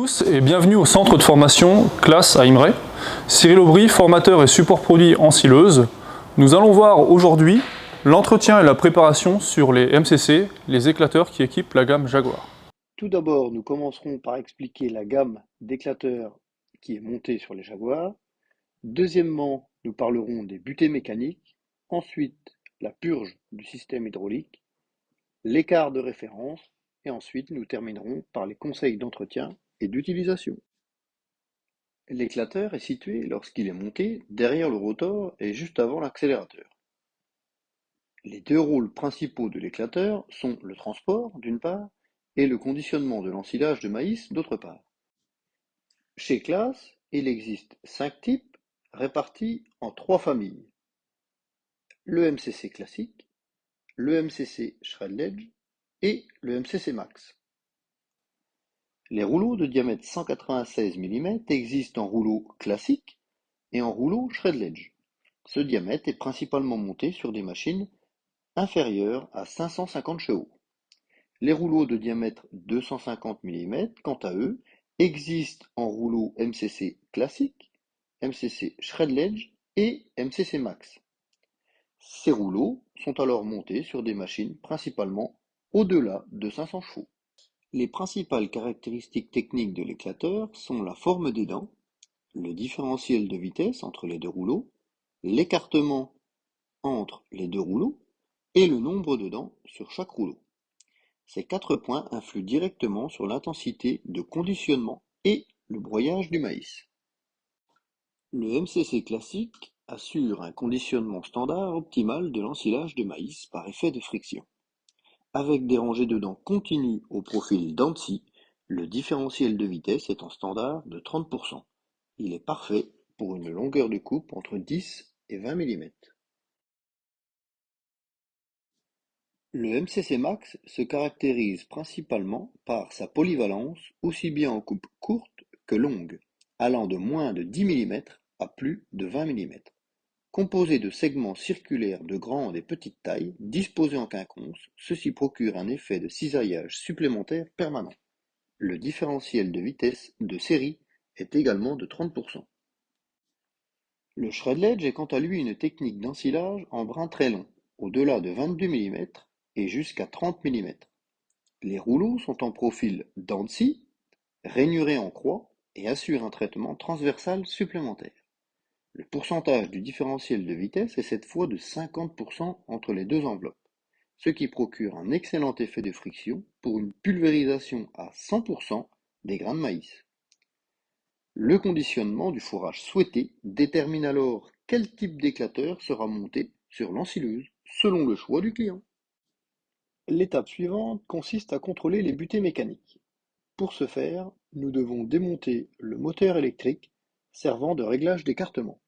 tous et bienvenue au centre de formation classe à Imray. Cyril Aubry, formateur et support produit en sileuse. Nous allons voir aujourd'hui l'entretien et la préparation sur les MCC, les éclateurs qui équipent la gamme Jaguar. Tout d'abord, nous commencerons par expliquer la gamme d'éclateurs qui est montée sur les Jaguar. Deuxièmement, nous parlerons des butées mécaniques. Ensuite, la purge du système hydraulique, l'écart de référence. Et ensuite, nous terminerons par les conseils d'entretien et d'utilisation. L'éclateur est situé, lorsqu'il est monté, derrière le rotor et juste avant l'accélérateur. Les deux rôles principaux de l'éclateur sont le transport, d'une part, et le conditionnement de l'ensilage de maïs, d'autre part. Chez Claas, il existe 5 types répartis en 3 familles. Le MCC classique, le MCC Shred-Ledge et le MCC Max. Les rouleaux de diamètre 196 mm existent en rouleau classique et en rouleau Shred-Ledge. Ce diamètre est principalement monté sur des machines inférieures à 550 chevaux. Les rouleaux de diamètre 250 mm, quant à eux, existent en rouleau MCC classique, MCC Shred-Ledge et MCC Max. Ces rouleaux sont alors montés sur des machines principalement au-delà de 500 chevaux. Les principales caractéristiques techniques de l'éclateur sont la forme des dents, le différentiel de vitesse entre les deux rouleaux, l'écartement entre les deux rouleaux et le nombre de dents sur chaque rouleau. Ces 4 points influent directement sur l'intensité de conditionnement et le broyage du maïs. Le MCC classique assure un conditionnement standard optimal de l'ensilage de maïs par effet de friction. Avec des rangées de dents continues au profil dents de scie, le différentiel de vitesse est en standard de 30%. Il est parfait pour une longueur de coupe entre 10 et 20 mm. Le MCC Max se caractérise principalement par sa polyvalence aussi bien en coupe courte que longue, allant de moins de 10 mm à plus de 20 mm. Composé de segments circulaires de grande et petite taille, disposés en quinconce, ceci procure un effet de cisaillage supplémentaire permanent. Le différentiel de vitesse de série est également de 30%. Le Shred-Ledge est quant à lui une technique d'ensilage en brin très long, au-delà de 22 mm et jusqu'à 30 mm. Les rouleaux sont en profil dents de scie, rainurés en croix et assurent un traitement transversal supplémentaire. Le pourcentage du différentiel de vitesse est cette fois de 50% entre les deux enveloppes, ce qui procure un excellent effet de friction pour une pulvérisation à 100% des grains de maïs. Le conditionnement du fourrage souhaité détermine alors quel type d'éclateur sera monté sur l'ensileuse selon le choix du client. L'étape suivante consiste à contrôler les butées mécaniques. Pour ce faire, nous devons démonter le moteur électrique servant de réglage d'écartement.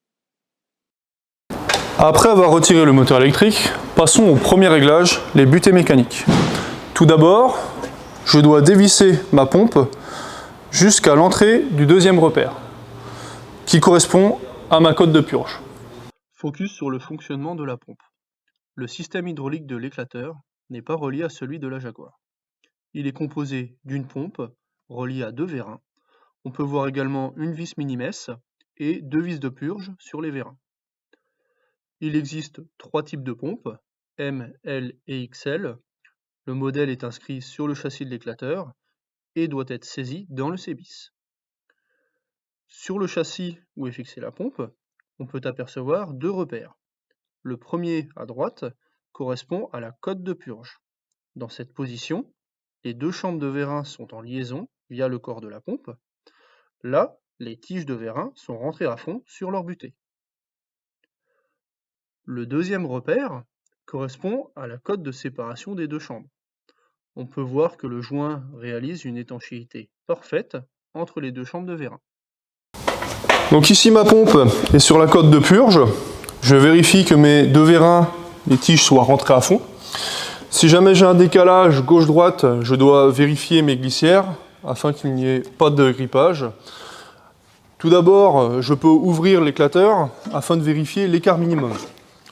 Après avoir retiré le moteur électrique, passons au premier réglage, les butées mécaniques. Tout d'abord, je dois dévisser ma pompe jusqu'à l'entrée du deuxième repère, qui correspond à ma cote de purge. Focus sur le fonctionnement de la pompe. Le système hydraulique de l'éclateur n'est pas relié à celui de la Jaguar. Il est composé d'une pompe reliée à 2 vérins. On peut voir également une vis mini-messe et 2 vis de purge sur les vérins. Il existe 3 types de pompes, M, L et XL. Le modèle est inscrit sur le châssis de l'éclateur et doit être saisi dans le C-bis. Sur le châssis où est fixée la pompe, on peut apercevoir 2 repères. Le premier à droite correspond à la cote de purge. Dans cette position, les 2 chambres de vérin sont en liaison via le corps de la pompe. Là, les tiges de vérin sont rentrées à fond sur leur butée. Le deuxième repère correspond à la cote de séparation des 2 chambres. On peut voir que le joint réalise une étanchéité parfaite entre les 2 chambres de vérin. Donc ici ma pompe est sur la cote de purge. Je vérifie que mes 2 vérins, les tiges soient rentrées à fond. Si jamais j'ai un décalage gauche-droite, je dois vérifier mes glissières afin qu'il n'y ait pas de grippage. Tout d'abord, je peux ouvrir l'éclateur afin de vérifier l'écart minimum.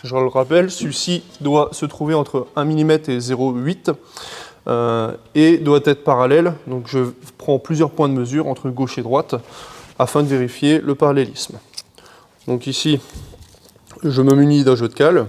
Je le rappelle, celui-ci doit se trouver entre 1 mm et 0,8. et doit être parallèle. Donc je prends plusieurs points de mesure entre gauche et droite afin de vérifier le parallélisme. Donc ici, je me munis d'un jeu de cale.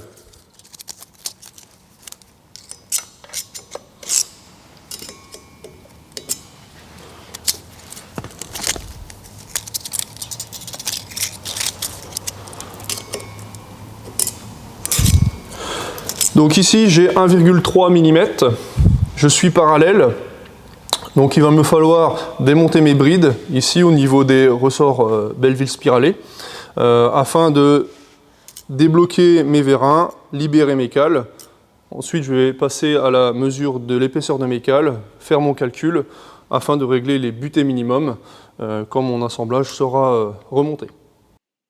Donc ici, j'ai 1,3 mm. Je suis parallèle. Donc il va me falloir démonter mes brides, ici au niveau des ressorts Belleville spiralés, afin de débloquer mes vérins, libérer mes cales. Ensuite, je vais passer à la mesure de l'épaisseur de mes cales, faire mon calcul, afin de régler les butées minimum, quand mon assemblage sera remonté.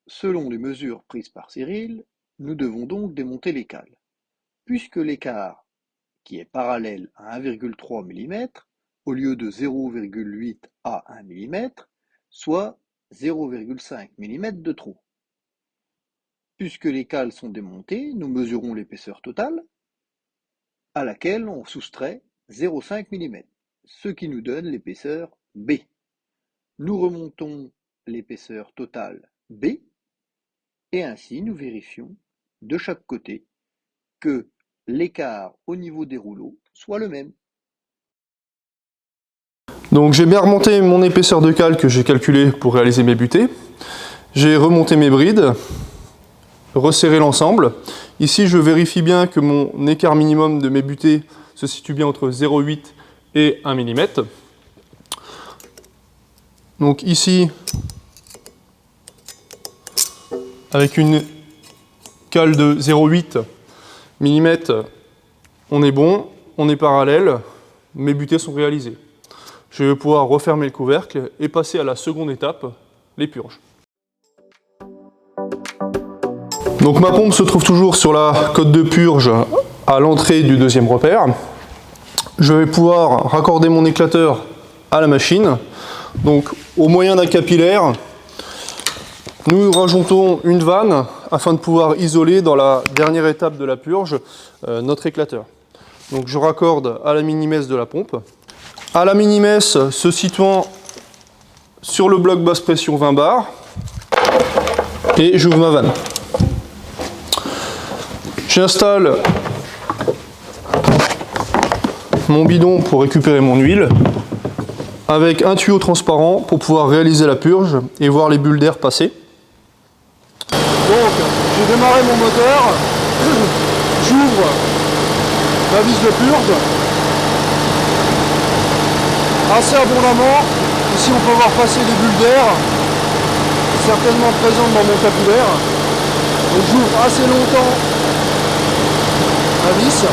Selon les mesures prises par Cyril, nous devons donc démonter les cales. Puisque l'écart, qui est parallèle à 1,3 mm, au lieu de 0,8 à 1 mm, soit 0,5 mm de trop. Puisque les cales sont démontées, nous mesurons l'épaisseur totale, à laquelle on soustrait 0,5 mm, ce qui nous donne l'épaisseur B. Nous remontons l'épaisseur totale B, et ainsi nous vérifions de chaque côté que l'écart au niveau des rouleaux soit le même. Donc j'ai bien remonté mon épaisseur de cale que j'ai calculé pour réaliser mes butées. J'ai remonté mes brides, resserré l'ensemble. Ici je vérifie bien que mon écart minimum de mes butées se situe bien entre 0,8 et 1 mm. Donc ici, avec une cale de 0,8 mm, on est bon, on est parallèle, mes butées sont réalisées. Je vais pouvoir refermer le couvercle et passer à la seconde étape, les purges. Donc ma pompe se trouve toujours sur la cote de purge à l'entrée du deuxième repère. Je vais pouvoir raccorder mon éclateur à la machine. Donc au moyen d'un capillaire, nous rajoutons une vanne afin de pouvoir isoler dans la dernière étape de la purge notre éclateur. Donc je raccorde à la mini-messe de la pompe. À la mini-messe se situant sur le bloc basse pression 20 bars, et j'ouvre ma vanne. J'installe mon bidon pour récupérer mon huile, avec un tuyau transparent pour pouvoir réaliser la purge et voir les bulles d'air passer. Donc, j'ai démarré mon moteur, j'ouvre la vis de purge, assez abondamment. Ici on peut voir passer des bulles d'air, certainement présentes dans mon capillaire. Donc j'ouvre assez longtemps la vis,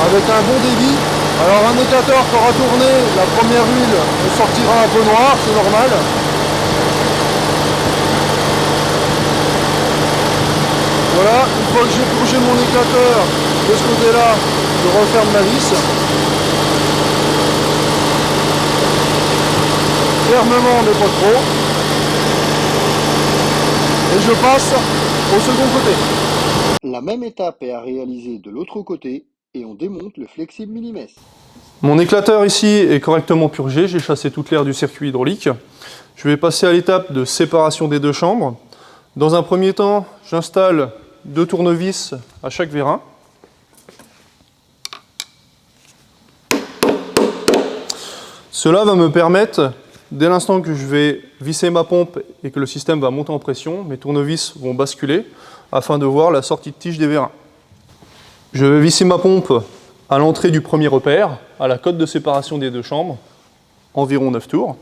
avec un bon débit. Alors un éclateur qui aura tourné, la première huile sortira un peu noire, c'est normal. Voilà, une fois que j'ai purgé mon éclateur de ce côté-là, je referme la vis. Fermement mais pas trop. Et je passe au second côté. La même étape est à réaliser de l'autre côté et on démonte le flexible mini-messe. Mon éclateur ici est correctement purgé, j'ai chassé toute l'air du circuit hydraulique. Je vais passer à l'étape de séparation des deux chambres. Dans un premier temps, j'installe 2 tournevis à chaque vérin. Cela va me permettre, dès l'instant que je vais visser ma pompe et que le système va monter en pression, mes tournevis vont basculer afin de voir la sortie de tige des vérins. Je vais visser ma pompe à l'entrée du premier repère, à la cote de séparation des deux chambres, environ 9 tours.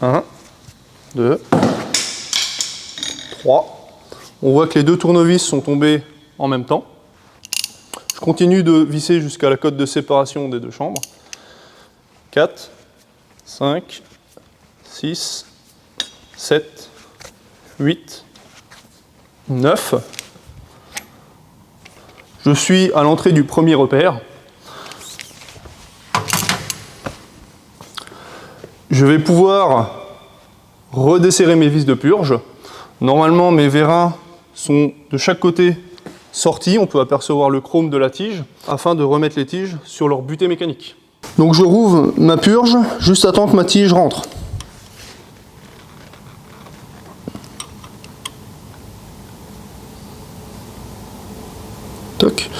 Un, 2, 3. On voit que les deux tournevis sont tombés en même temps. Je continue de visser jusqu'à la cote de séparation des deux chambres. 4, 5, 6, 7, 8, 9. Je suis à l'entrée du premier repère. Je vais pouvoir redesserrer mes vis de purge Normalement, mes vérins sont de chaque côté sortis. On peut apercevoir le chrome de la tige afin de remettre les tiges sur leur butée mécanique. Donc je rouvre ma purge juste à temps que ma tige rentre. Toc.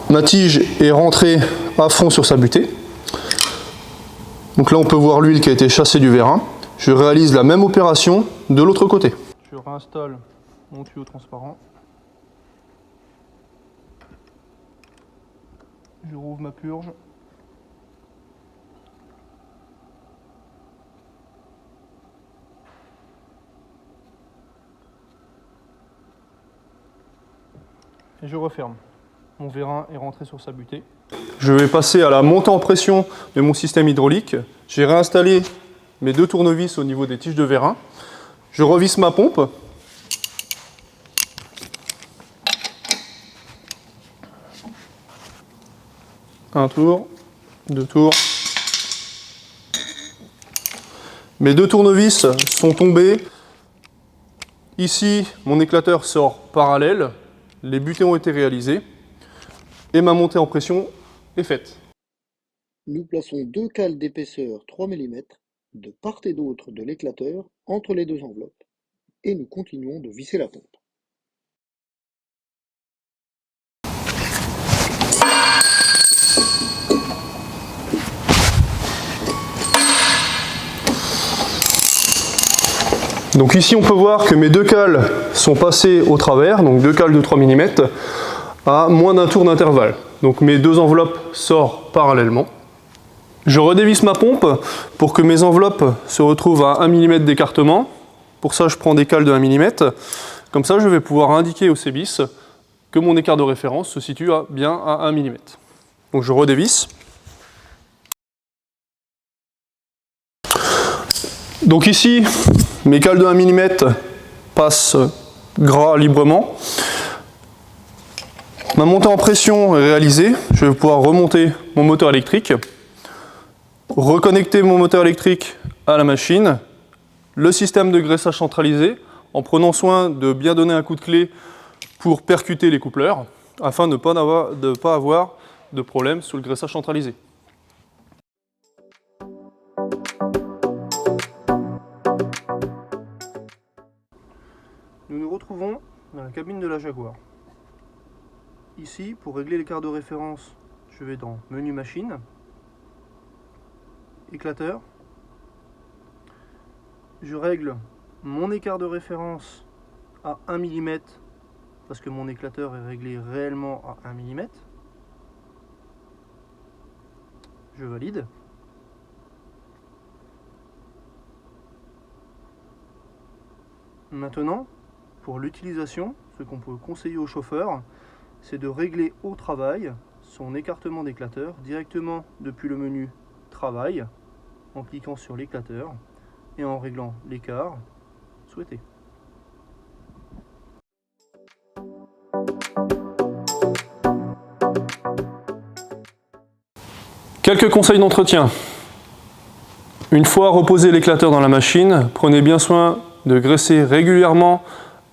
Ma tige est rentrée à fond sur sa butée. Donc là on peut voir l'huile qui a été chassée du vérin. Je réalise la même opération de l'autre côté. Je réinstalle mon tuyau transparent. Je rouvre ma purge. Et je referme. Mon vérin est rentré sur sa butée. Je vais passer à la montée en pression de mon système hydraulique. J'ai réinstallé mes 2 tournevis au niveau des tiges de vérin. Je revisse ma pompe. Un tour, 2 tours. Mes 2 tournevis sont tombés. Ici, mon éclateur sort parallèle. Les butées ont été réalisées. Et ma montée en pression est faite. Nous plaçons 2 cales d'épaisseur 3 mm de part et d'autre de l'éclateur entre les 2 enveloppes et nous continuons de visser la pompe. Donc ici on peut voir que mes 2 cales sont passées au travers, donc 2 cales de 3 mm, à moins d'un tour d'intervalle. Donc mes 2 enveloppes sortent parallèlement. Je redévisse ma pompe pour que mes enveloppes se retrouvent à 1 mm d'écartement. Pour ça je prends des cales de 1 mm. Comme ça je vais pouvoir indiquer au CBIS que mon écart de référence se situe bien à 1 mm. Donc je redévisse. Donc ici, mes cales de 1 mm passent gras librement. Ma montée en pression est réalisée. Je vais pouvoir remonter mon moteur électrique, reconnecter mon moteur électrique à la machine, le système de graissage centralisé, en prenant soin de bien donner un coup de clé pour percuter les coupleurs, afin de ne pas avoir de problème sous le graissage centralisé. Nous nous retrouvons dans la cabine de la Jaguar. Ici, pour régler l'écart de référence, je vais dans Menu Machine, Éclateur. Je règle mon écart de référence à 1 mm parce que mon éclateur est réglé réellement à 1 mm. Je valide. Maintenant, pour l'utilisation, ce qu'on peut conseiller au chauffeur, c'est de régler au travail son écartement d'éclateur directement depuis le menu Travail, en cliquant sur l'éclateur et en réglant l'écart souhaité. Quelques conseils d'entretien. Une fois reposé l'éclateur dans la machine, prenez bien soin de graisser régulièrement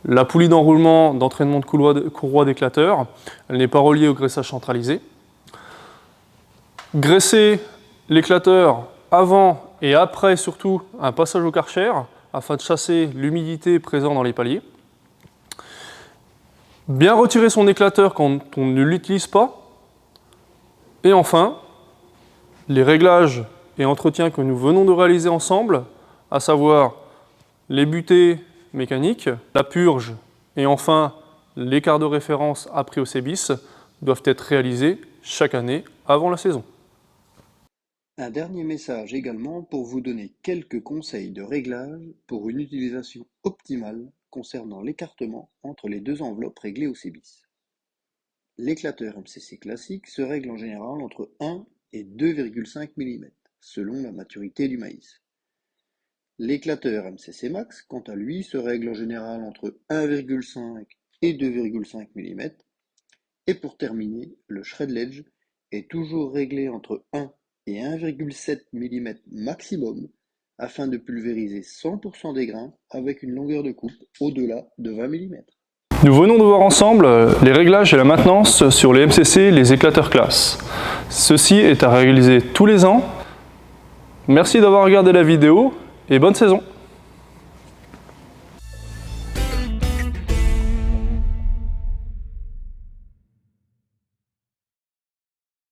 la poulie d'enroulement d'entraînement de courroie d'éclateur. Elle n'est pas reliée au graissage centralisé. Graissez l'éclateur avant et après surtout un passage au Karcher afin de chasser l'humidité présente dans les paliers. Bien retirer son éclateur quand on ne l'utilise pas. Et enfin, les réglages et entretiens que nous venons de réaliser ensemble, à savoir les butées mécaniques, la purge et enfin l'écart de référence appris au CBIS, doivent être réalisés chaque année avant la saison. Un dernier message également pour vous donner quelques conseils de réglage pour une utilisation optimale concernant l'écartement entre les 2 enveloppes réglées au CBIS. L'éclateur MCC classique se règle en général entre 1 et 2,5 mm, selon la maturité du maïs. L'éclateur MCC Max, quant à lui, se règle en général entre 1,5 et 2,5 mm. Et pour terminer, le shred ledge est toujours réglé entre 1 et 1,7 mm maximum, afin de pulvériser 100% des grains avec une longueur de coupe au-delà de 20 mm. Nous venons de voir ensemble les réglages et la maintenance sur les MCC, les éclateurs classe. Ceci est à réaliser tous les ans. Merci d'avoir regardé la vidéo et bonne saison!